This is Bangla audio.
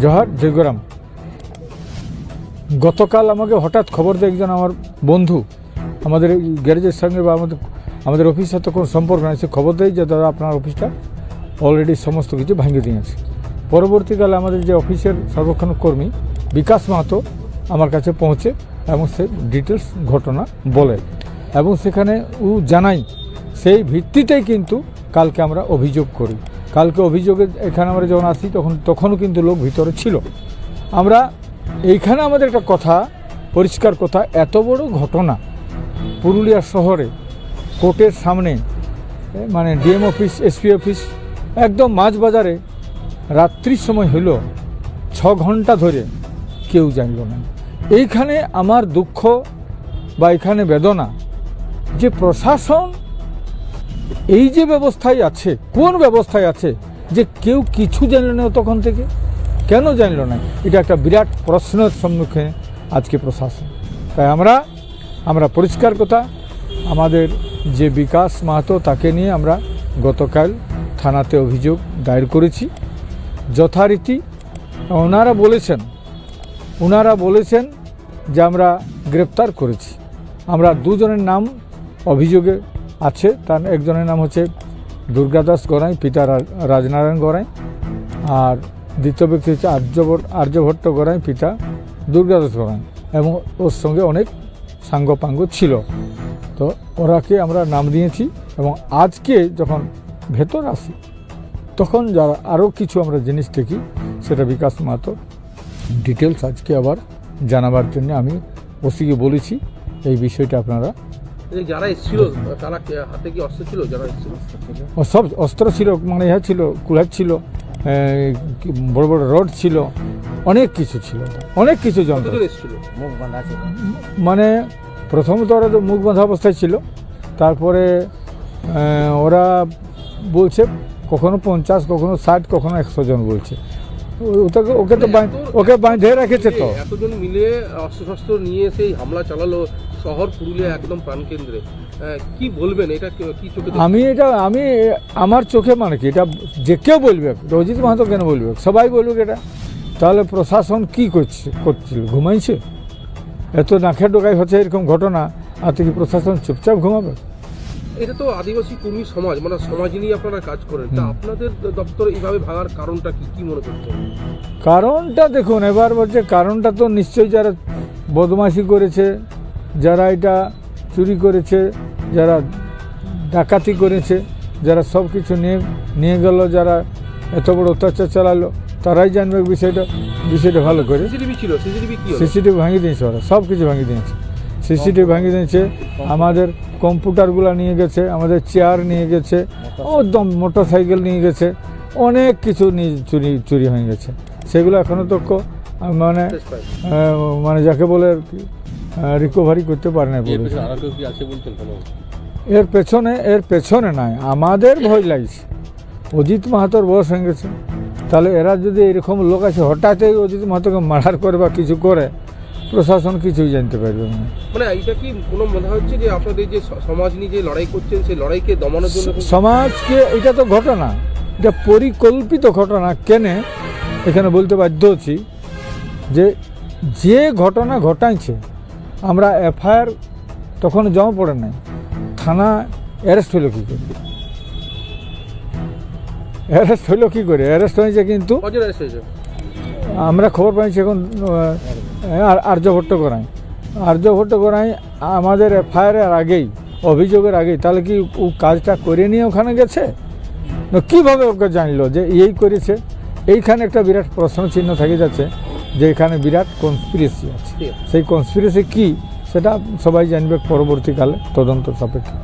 জোহার জয়গরাম। গতকাল আমাকে হঠাৎ খবর দেয় একজন আমার বন্ধু, আমাদের গ্যারেজের সঙ্গে বা আমাদের অফিসের সাথে কোনো সম্পর্ক নেই, সে খবর দেয় যে দাদা আপনার অফিসটা অলরেডি সমস্ত কিছু ভাঙিয়ে দিয়েছে। পরবর্তীকালে আমাদের যে অফিসের সর্বক্ষণ কর্মী বিকাশ মাহাতো আমার কাছে পৌঁছে এবং সে ডিটেলস ঘটনা বলে এবং সেখানে ও জানাই, সেই ভিত্তিতেই কিন্তু কালকে আমরা অভিযোগ করি। কালকে অভিযোগে এখানে আমরা যখন আসি তখনও কিন্তু লোক ভিতরে ছিল। আমরা এইখানে আমাদের একটা কথা, পরিষ্কার কথা, এত বড় ঘটনা পুরুলিয়া শহরে কোর্টের সামনে, মানে ডিএম অফিস, এসপি অফিস, একদম মাঝ বাজারে রাত্রির সময় হইল, 6 ঘন্টা ধরে কেউ জানল না। এইখানে আমার দুঃখ বা এখানে বেদনা যে প্রশাসন এই যে ব্যবস্থায় আছে, কোন ব্যবস্থায় আছে যে কেউ কিছু জানল না তখন থেকে, কেন জানল না? এটা একটা বিরাট প্রশ্নের সম্মুখে আজকে প্রশাসন। তাই আমরা পরিষ্কার কথা, আমাদের যে বিকাশ মাহাতো তাকে নিয়ে আমরা গতকাল থানাতে অভিযোগ দায়ের করেছি। যথারীতি ওনারা বলেছেন যে আমরা গ্রেপ্তার করেছি। আমরা দুজনের নাম অভিযোগে আছে, তার একজনের নাম হচ্ছে দুর্গাদাস গড়াই, পিতা রাজনারায়ণ গড়াই, আর দ্বিতীয় ব্যক্তি হচ্ছে আর্যভট্ট গড়াই, পিতা দুর্গাদাস গড়াই, এবং ওর সঙ্গে অনেক সাঙ্গপাঙ্গ ছিল। তো ওরাকে আমরা নাম দিয়েছি এবং আজকে যখন ভেতর আসি তখন যারা আরও কিছু আমরা জিনিস দেখি, সেটা বিকাশ মাহাতো ডিটেলস আজকে আবার জানাবার জন্য আমি ওসিকে বলেছি। এই বিষয়টা আপনারা যারা এসেছিল তারা হাতে কি অস্ত্র ছিল? যারা এসেছিল সব অস্ত্র ছিল, মানে ইহা ছিল, কুলার ছিল, বড় বড় রড ছিল, অনেক কিছু ছিল, অনেক কিছু যন্ত্র। মানে প্রথমত ওরা তো মুখ বাঁধা অবস্থায় ছিল, তারপরে ওরা বলছে কখনো 50, কখনো 60, কখনো 100 জন বলছে। ওকে তো ওকে বাঁধে রেখেছে। তো এতজন মিলে অস্ত্র নিয়ে সেই হামলা চালালো শহর পুরুলিয়া একদম প্রাণকেন্দ্রে, কি বলবেন? এটা কি চোখে? আমি আমার চোখে, মানে কি, এটা যে কেউ বলবে, অজিত মাহাতো কেন বলবে, সবাই বলবে এটা। তাহলে প্রশাসন কি করছিল? ঘুমাইছে? এত নাখের ডোকাই হচ্ছে এরকম ঘটনা, আর কি প্রশাসন চুপচাপ ঘুমাবে? এটা তো আদিবাসী কর্মী সমাজ, মানে সমাজ নিয়ে আপনারা কাজ করেন, তা আপনাদের দপ্তর এইভাবে ভাঙার কারণটা কি মনে করছেন? কারণটা দেখুন, এবার বলছে কারণটা তো নিশ্চয়ই যারা বদমাশি করেছে, যারা এটা চুরি করেছে, যারা ডাকাতি করেছে, যারা সব কিছু নিয়ে গেল, যারা এত বড় অত্যাচার চালালো, তারাই জানবে বিষয়টা ভালো করে। সিসিটিভি ভাঙিয়ে দিয়েছে, ওরা সব কিছু ভাঙিয়ে দিয়েছে, সিসিটিভি ভাঙিয়ে দিয়েছে, আমাদের কম্পিউটারগুলো নিয়ে গেছে, আমাদের চেয়ার নিয়ে গেছে, একদম মোটরসাইকেল নিয়ে গেছে, অনেক কিছু চুরি হয়ে গেছে। সেগুলো এখনও তো মানে যাকে বলে রিকভারি করতে পারে না। এর পেছনে নাই, আমাদের ভয় লাগছে। অজিত মাহাতোর বয়স হয়ে গেছে, তাহলে এরা যদি এরকম লোক আছে হঠাৎই অজিত মাহাতোকে মার্ডার করে বা কিছু করে, প্রশাসন কিছুই জানতে পারবে না। মানে এটা কি কোনো মনে হচ্ছে যে আপনাদের যে সমাজ নিয়ে যে লড়াই করছেন, সেই লড়াইকে দমানোর জন্য সমাজকে, এটা তো ঘটনা, এটা পরিকল্পিত ঘটনা। কেন এখানে বলতে বাধ্য হচ্ছি যে ঘটনা ঘটাইছে, আমরা এফআইআর তখন জমা পড়ে নাই, থানা অ্যারেস্ট হইল কি করে? অ্যারেস্ট হয়েছে, কিন্তু আমরা খবর পাইছি এখন আর্যভট্ট গড়াই আমাদের এফআইআর আগেই, অভিযোগের আগেই। তাহলে কি ও কাজটা করে নিয়ে ওখানে গেছে? কিভাবে ওকে জানলো যে এই করেছে? এইখানে একটা বিরাট প্রশ্ন চিহ্ন থেকে যাচ্ছে যে এখানে বিরাট কনস্পিরেসি আছে। সেই কনস্পিরেসি কি, সেটা সবাই জানবে পরবর্তীকালে তদন্ত সাপেক্ষে।